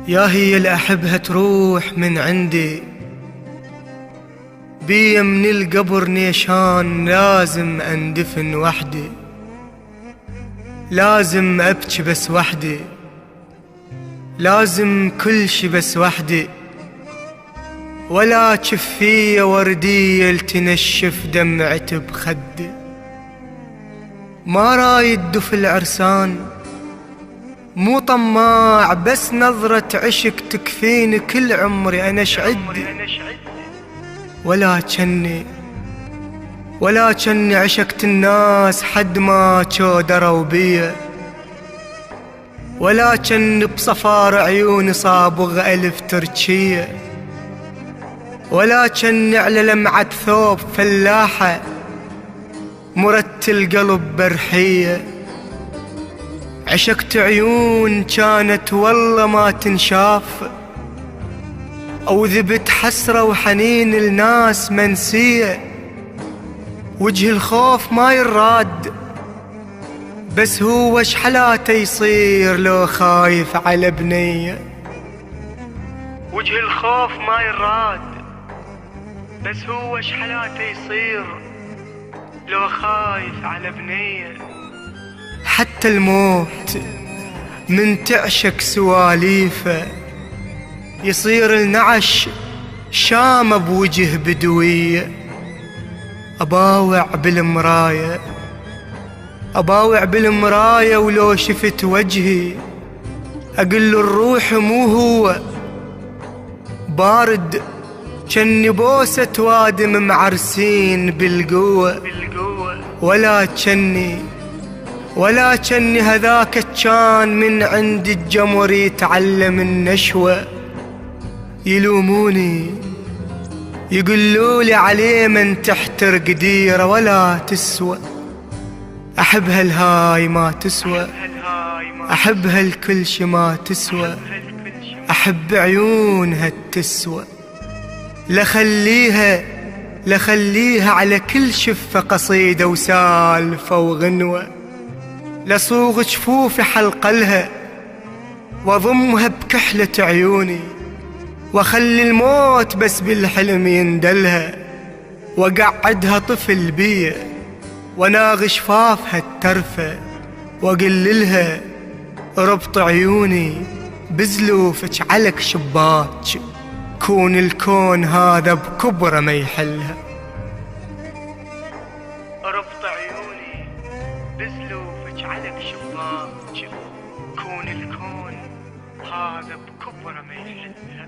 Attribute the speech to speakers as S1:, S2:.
S1: يا هي اللي أحبها تروح من عندي، بي من القبر نيشان لازم أندفن وحدي، لازم أبكي بس وحدي، لازم كل شي بس وحدي، ولا جفية وردية لتنشف دمعتي بخدي. ما رايد دف العرسان، مو طماع، بس نظرة عشق تكفيني كل عمري أنا شعدي. ولا جني عشقت الناس حد ما جو دروا بيا، ولا جني بصفار عيوني صابغ ألف تركية، ولا جني على لمعة ثوب فلاحة مرتل قلب برحية. عشقت عيون كانت والله ما تنشاف، أو ذبت حسرة وحنين الناس منسية. وجه الخوف ما يراد، بس هو وش حلاته يصير لو خايف على بنية. وجه الخوف ما يراد، بس هو وش حلاته يصير لو خايف على بنية. حتى الموت من تعشق سواليفه يصير النعش شامة بوجه بدوية. أباوع بالمراية ولو شفت وجهي أقول له الروح مو هو، بارد جني بوسة وادم معرسين بالقوة. ولا جني هذاك كان من عند الجمر يتعلم النشوة. يلوموني يقولولي عليه من تحتر قديرة ولا تسوى. أحبها الهاي ما تسوى، أحبها الكل شي ما تسوى، أحب عيونها التسوى. لخليها على كل شفة قصيدة وسالفة وغنوة، لصوغ جفوفي حلق لها وضمها بكحلة عيوني، وخلي الموت بس بالحلم يندلها، وقعدها طفل بيه وناغ شفافها الترفة، وقللها ربط عيوني بزلوفك علك شباك، كون الكون هذا بكبره ما يحلها. ربط عيوني بزلوفك علك شباك، كون الكون هذا بكبره ما يحلها.